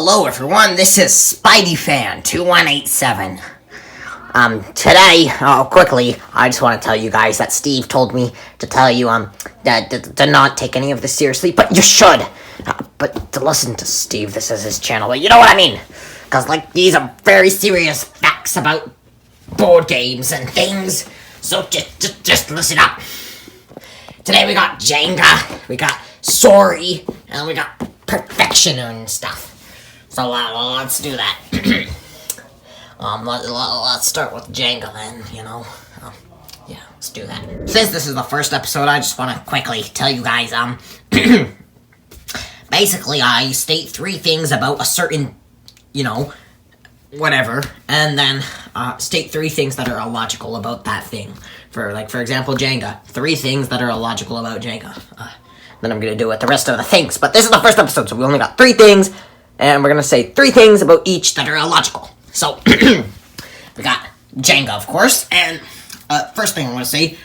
hello everyone, this is SpideyFan2187. Today, quickly, I just want to tell you guys that Steve told me to tell you, that to not take any of this seriously, but you should. But to listen to Steve, this is his channel, but you know what I mean? Because, like, these are very serious facts about board games and things, so just listen up. Today we got Jenga, we got Sorry, and we got Perfection and stuff. So let's do that. Let's start with Jenga then, you know. Yeah, let's do that. Since this is the first episode, I just want to quickly tell you guys, basically I state 3 things about a certain, you know, whatever, and then state 3 things that are illogical about that thing. For example, Jenga. 3 things that are illogical about Jenga. Then I'm gonna do it the rest of the things. But this is the first episode, so we only got 3 things, and we're gonna say 3 things about each that are illogical. So, we got Jenga, of course, and first thing I'm gonna say,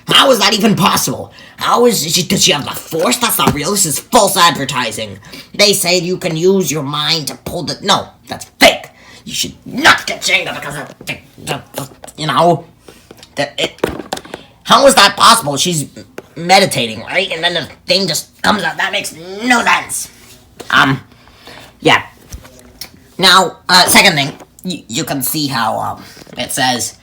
how is that even possible? Does she have the force? That's not real. This is false advertising. They say you can use your mind to pull the... No, that's fake. You should not get Jenga because of you know, how is that possible? She's meditating, right? And then the thing just comes out. That makes no sense. Yeah. Now, second thing, you can see how, it says,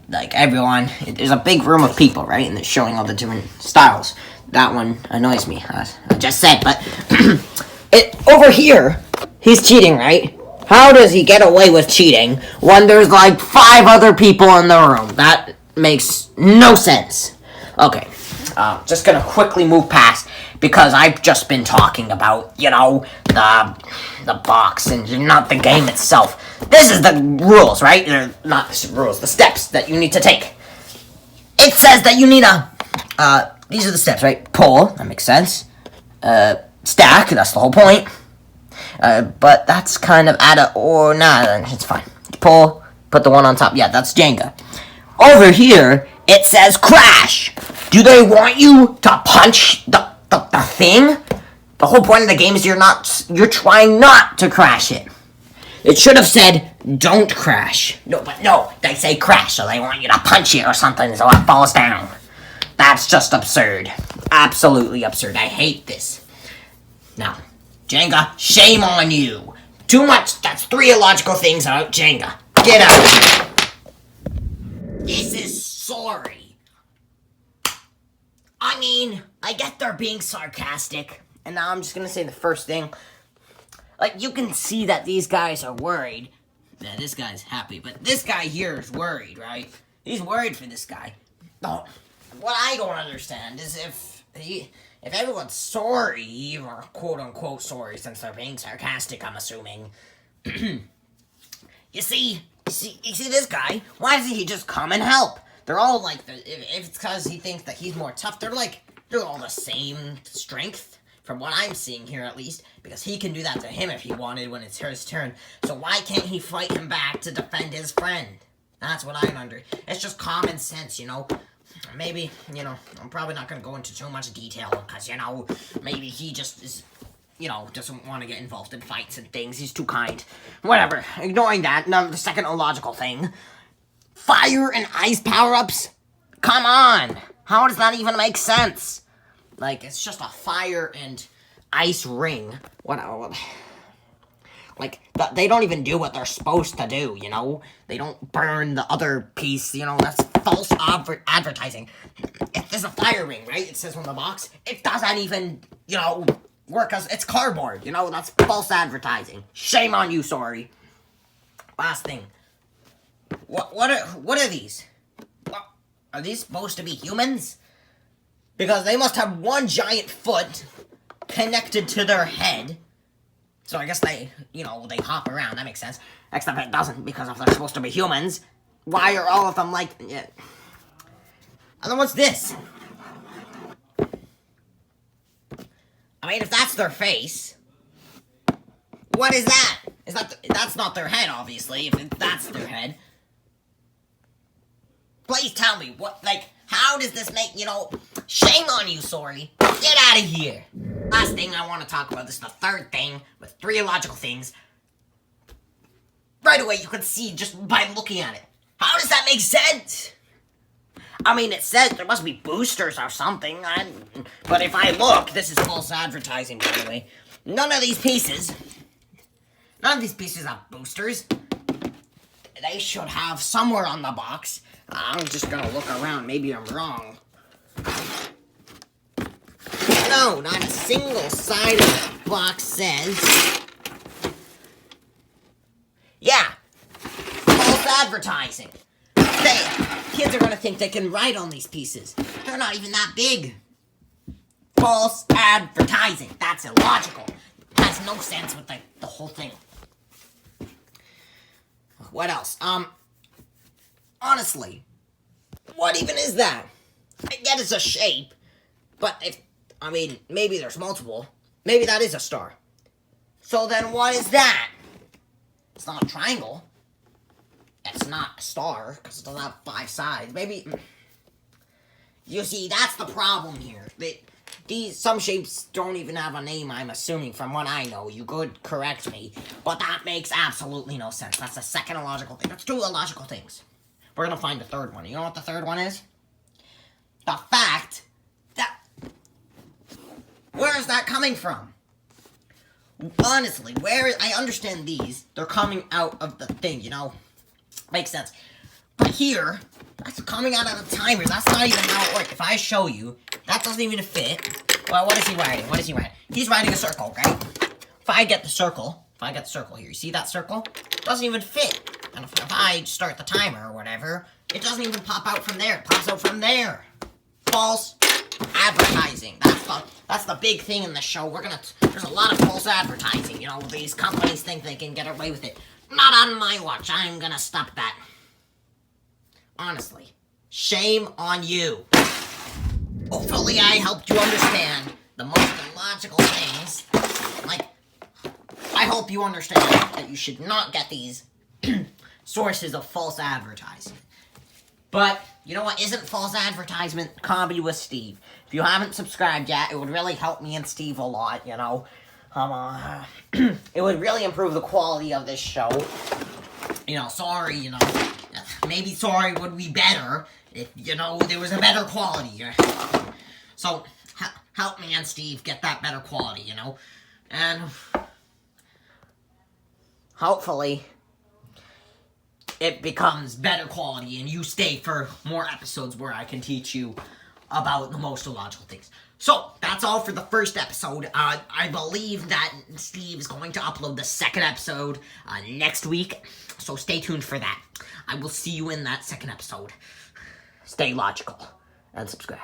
like, everyone, there's a big room of people, right? And it's showing all the different styles. That one annoys me, as I just said, but, over here, he's cheating, right? How does he get away with cheating when there's, like, 5 other people in the room? That makes no sense. Okay, just gonna quickly move past, because I've just been talking about, you know, the box and not the game itself. This is the rules, right? Not the rules, the steps that you need to take. It says that you need these are the steps, right? Pull, that makes sense. Stack, that's the whole point. But that's kind of it's fine. Pull, put the one on top. Yeah, that's Jenga. Over here, it says crash. Do they want you to punch the thing? The whole point of the game is you're trying not to crash it. It should have said, don't crash. No, they say crash, so they want you to punch it or something so it falls down. That's just absurd. Absolutely absurd. I hate this. Now, Jenga, shame on you. Too much. That's 3 illogical things about Jenga. Get out. This is Sorry. I mean, I get they're being sarcastic. And now I'm just gonna say the first thing. Like, you can see that these guys are worried. Yeah, this guy's happy, but this guy here is worried, right? He's worried for this guy. Oh, what I don't understand is if everyone's sorry, or quote-unquote sorry, since they're being sarcastic, I'm assuming. You see this guy? Why doesn't he just come and help? They're all like, if it's because he thinks that he's more tough, they're all the same strength, from what I'm seeing here at least, because he can do that to him if he wanted when it's his turn. So why can't he fight him back to defend his friend? That's what I'm under. It's just common sense, you know? Maybe, you know, I'm probably not going to go into too much detail, because, you know, maybe he just is, you know, doesn't want to get involved in fights and things. He's too kind. Whatever. Ignoring that, now the second illogical thing. Fire and ice power-ups? Come on! How does that even make sense? Like, it's just a fire and ice ring. What? Like, they don't even do what they're supposed to do, you know? They don't burn the other piece, you know? That's false advertising. If there's a fire ring, right? It says on the box. It doesn't even, you know, work as... It's cardboard, you know? That's false advertising. Shame on you, Sorry. Last thing. What are these? Are these supposed to be humans? Because they must have one giant foot connected to their head. So I guess they, you know, they hop around. That makes sense. Except it doesn't, because if they're supposed to be humans, why are all of them like... Yeah. And then what's this? I mean, if that's their face, what is that? That's not their head, obviously, if that's their head. Please tell me, How does this make, shame on you, sorry. Get out of here. Last thing I want to talk about, this is the third thing with 3 illogical things. Right away, you can see just by looking at it. How does that make sense? I mean, it says there must be boosters or something, but if I look, this is false advertising, by the way. None of these pieces have boosters. They should have somewhere on the box. I'm just gonna look around, maybe I'm wrong. No, not a single side of the box says... Yeah, false advertising. Kids are gonna think they can write on these pieces. They're not even that big. False advertising. That's illogical. Has no sense with the whole thing. What else? Honestly, what even is that? I get it's a shape, but maybe there's multiple. Maybe that is a star. So then what is that? It's not a triangle. It's not a star, because it doesn't have 5 sides. Maybe... You see, that's the problem here. Some shapes don't even have a name, I'm assuming, from what I know. You could correct me. But that makes absolutely no sense. That's the second illogical thing. That's 2 illogical things. We're gonna find the third one. You know what the third one is? The fact that... Where is that coming from? Honestly, I understand these. They're coming out of the thing, Makes sense. But here, that's coming out of the timer. That's not even how it works. If I show you, that doesn't even fit. Well, what is he writing? He's writing a circle, right? If I get the circle here, you see that circle? It doesn't even fit. And if I start the timer or whatever, it doesn't even pop out from there. It pops out from there. False advertising. That's the big thing in the show. There's a lot of false advertising. These companies think they can get away with it. Not on my watch. I'm gonna stop that. Honestly, shame on you. Hopefully I helped you understand the most illogical things. I hope you understand that you should not get these sources of false advertising. But, you know what isn't false advertisement? Comedy with Steve. If you haven't subscribed yet, it would really help me and Steve a lot, It would really improve the quality of this show. Sorry, maybe sorry would be better if, there was a better quality. So, help me and Steve get that better quality, And hopefully it becomes better quality and you stay for more episodes where I can teach you about the most illogical things. So, that's all for the first episode. I believe that Steve is going to upload the second episode next week. So stay tuned for that. I will see you in that second episode. Stay logical and subscribe.